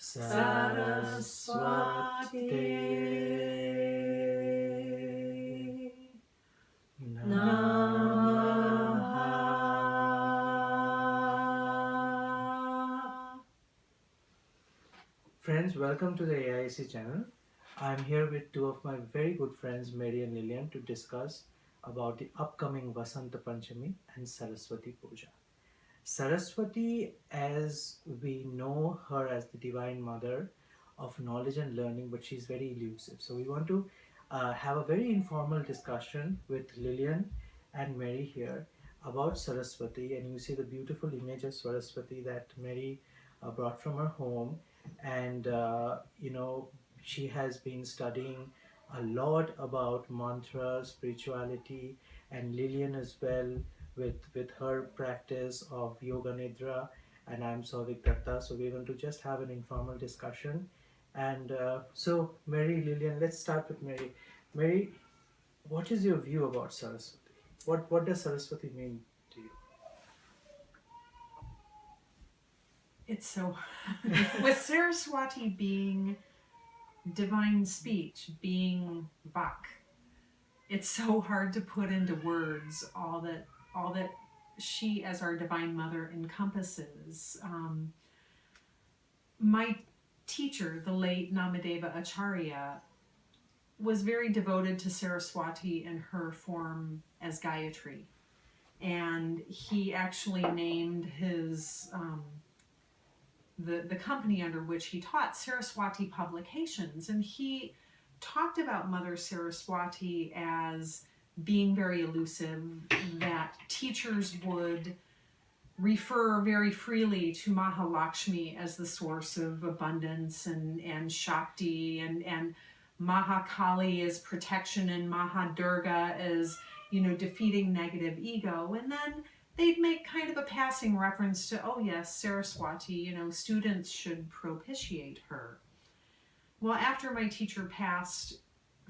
Saraswati Namaha. Friends, welcome to the AIC channel. I'm here with two of my very good friends, Mary and Lillian, to discuss about the upcoming Vasanta Panchami and Saraswati Puja. Saraswati, as we know her as the Divine Mother of knowledge and learning, but she's very elusive. So we want to have a very informal discussion with Lillian and Mary here about Saraswati. And you see the beautiful image of Saraswati that Mary brought from her home. And, she has been studying a lot about mantra, spirituality, and Lillian as well with her practice of yoga nidra, and I'm Souvik Datta. So we're going to just have an informal discussion. And so Mary, Lillian, let's start with Mary. Mary, what is your view about Saraswati? What does Saraswati mean to you? It's so with Saraswati being divine speech, being Vak, it's so hard to put into words all that she as our Divine Mother encompasses. My teacher, the late Namadeva Acharya, was very devoted to Saraswati and her form as Gayatri. And he actually named his the company under which he taught Saraswati Publications, and he talked about Mother Saraswati as being very elusive, that teachers would refer very freely to Mahalakshmi as the source of abundance and Shakti, and Mahakali as protection, and Mahadurga as, defeating negative ego. And then they'd make kind of a passing reference to, oh yes, Saraswati, students should propitiate her. Well, after my teacher passed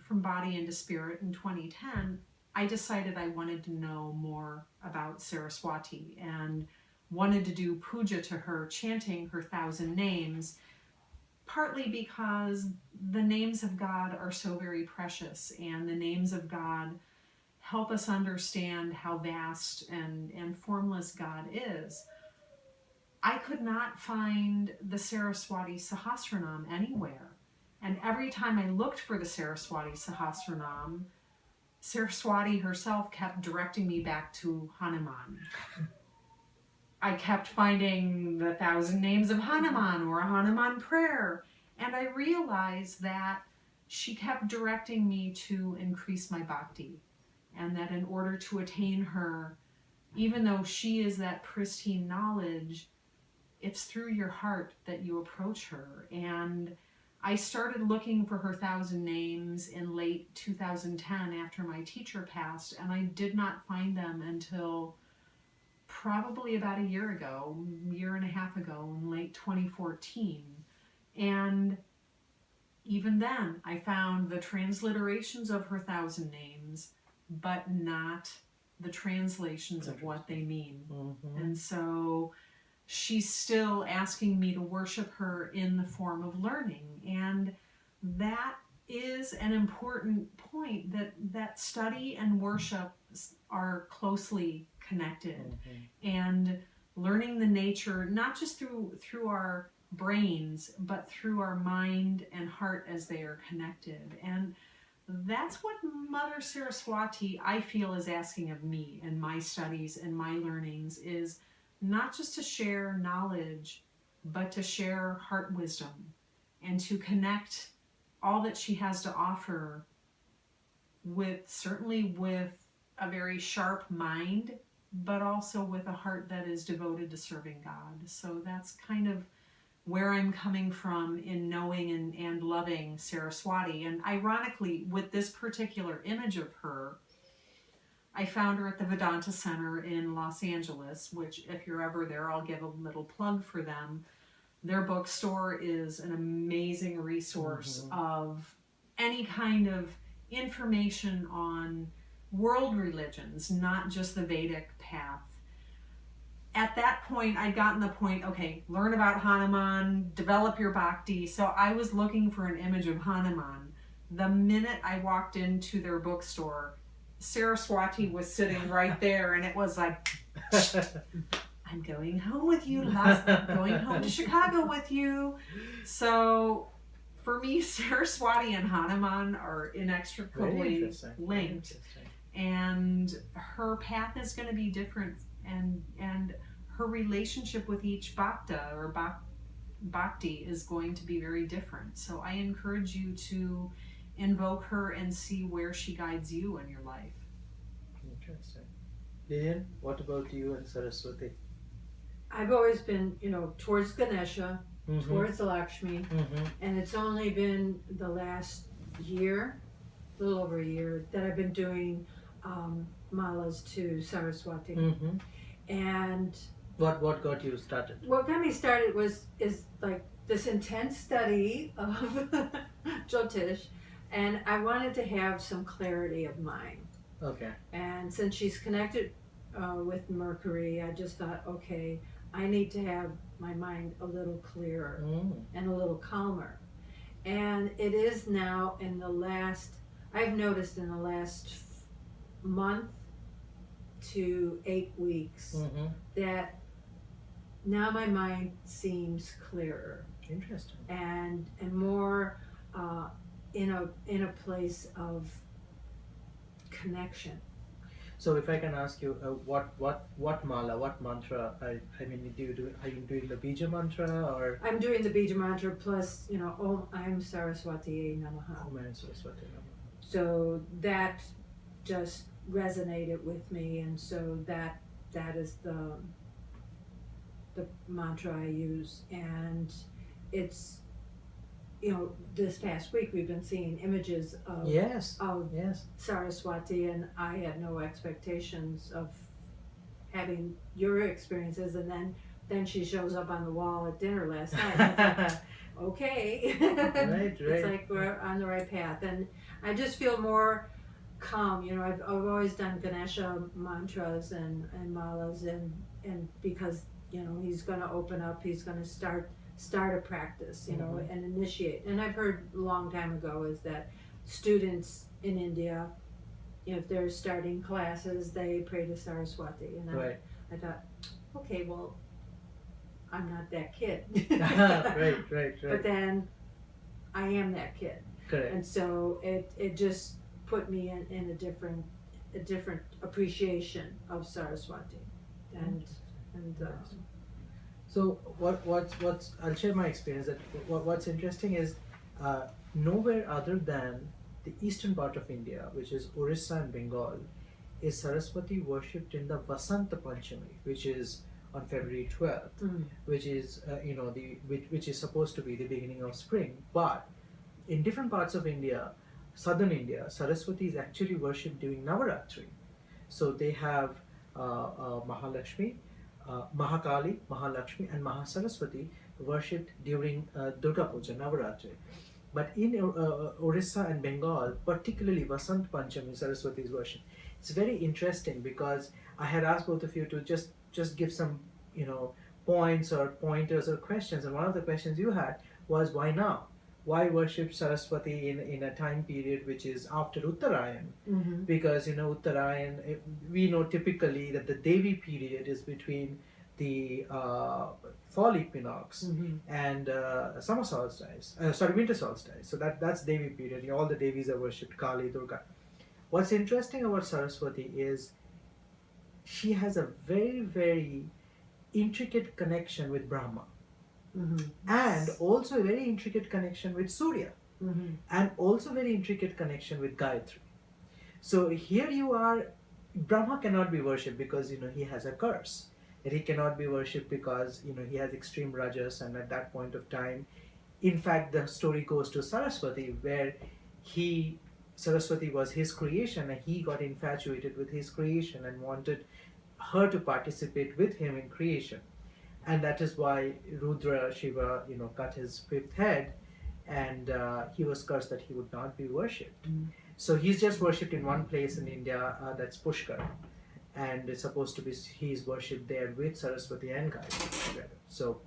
from body into spirit in 2010, I decided I wanted to know more about Saraswati and wanted to do puja to her, chanting her 1,000 names, partly because the names of God are so very precious, and the names of God help us understand how vast and formless God is. I could not find the Saraswati Sahasranam anywhere. And every time I looked for the Saraswati Sahasranam, Saraswati herself kept directing me back to Hanuman. I kept finding the 1,000 names of Hanuman or a Hanuman prayer. And I realized that she kept directing me to increase my bhakti. And that in order to attain her, even though she is that pristine knowledge, it's through your heart that you approach her. And I started looking for her 1,000 names in late 2010 after my teacher passed, and I did not find them until probably about a year and a half ago, in late 2014. And even then, I found the transliterations of her 1,000 names, but not the translations of what they mean. Mm-hmm. And so she's still asking me to worship her in the form of learning. And that is an important point, that study and worship are closely connected. Mm-hmm. And learning the nature, not just through our brains, but through our mind and heart as they are connected. And that's what Mother Saraswati, I feel, is asking of me in my studies and my learnings, is not just to share knowledge, but to share heart wisdom and to connect all that she has to offer certainly with a very sharp mind, but also with a heart that is devoted to serving God. So that's kind of where I'm coming from in knowing and loving Saraswati. And ironically, with this particular image of her, I found her at the Vedanta Center in Los Angeles, which, if you're ever there, I'll give a little plug for them. Their bookstore is an amazing resource, mm-hmm. of any kind of information on world religions, not just the Vedic path. At that point, I'd gotten the point, okay, learn about Hanuman, develop your bhakti. So I was looking for an image of Hanuman. The minute I walked into their bookstore, Saraswati was sitting right there, and it was like, I'm going home with you, I'm going home to Chicago with you. So for me, Saraswati and Hanuman are inextricably linked, and her path is going to be different, and her relationship with each bhakta or bhakti is going to be very different. So I encourage you to invoke her and see where she guides you in your life. Interesting. Lillian, what about you and Saraswati? I've always been, towards Ganesha, Mm-hmm. towards Lakshmi, Mm-hmm. and it's only been the last year, a little over a year, that I've been doing malas to Saraswati. Mm-hmm. And What got you started? what got me started is like this intense study of Jyotish, and I wanted to have some clarity of mind. Okay. And since she's connected with Mercury, I just thought, okay, I need to have my mind a little clearer and a little calmer. And it is now I've noticed in the last month to 8 weeks Mm-hmm. that now my mind seems clearer Interesting. and more in a place of connection. So if I can ask you, what mala, what mantra? I mean, are you doing the bija mantra or? I'm doing the Bija mantra plus, Om I'm Saraswati Namaha. Om Mani Saraswati Namaha. So that just resonated with me, and so that is the mantra I use. And it's, this past week we've been seeing images of Yes. of Yes. Saraswati, and I had no expectations of having your experiences, and then she shows up on the wall at dinner last night. I was like, okay. Right. It's like we're on the right path, and I just feel more calm. I've always done Ganesha mantras and malas, and because he's going to open up, he's going to start a practice, Mhm. and initiate. And I've heard a long time ago is that students in India, if they're starting classes, they pray to Saraswati, and Right. I thought, okay, well, I'm not that kid. Right. But then I am that kid, Correct. and so it just put me in a different appreciation of Saraswati, and So what's I'll share my experience that what's interesting is nowhere other than the eastern part of India, which is Orissa and Bengal, is Saraswati worshipped in the Vasanta Panchami, which is on February 12th, which is which is supposed to be the beginning of spring. But in different parts of India, southern India, Saraswati is actually worshipped during Navaratri. So they have Mahalakshmi, Mahakali, Mahalakshmi, and Mahasaraswati worshipped during Durga Puja, Navaratri. But in Orissa and Bengal, particularly Vasant Panchami, Saraswati is worshipped. It's very interesting because I had asked both of you to just give some points or pointers or questions, and one of the questions you had was why now? Why worship Saraswati in a time period which is after Uttarayan? mm-hmm. Because Uttarayan, we know typically that the Devi period is between the fall equinox Mm-hmm. and summer solstice, winter solstice. So that's Devi period. All the Devis are worshipped, Kali, Durga. What's interesting about Saraswati is she has a very, very intricate connection with Brahma, Mm-hmm. and also a very intricate connection with Surya, Mm-hmm. and also very intricate connection with Gayatri. So here you are, Brahma cannot be worshipped because he has a curse. And he cannot be worshipped because he has extreme rajas, and at that point of time, in fact, the story goes to Saraswati, where Saraswati was his creation, and he got infatuated with his creation and wanted her to participate with him in creation. And that is why Rudra, Shiva, cut his fifth head, and he was cursed that he would not be worshipped. So he's just worshipped in one place in India, that's Pushkar, and it's supposed to be he's worshipped there with Saraswati and Gayatri together. So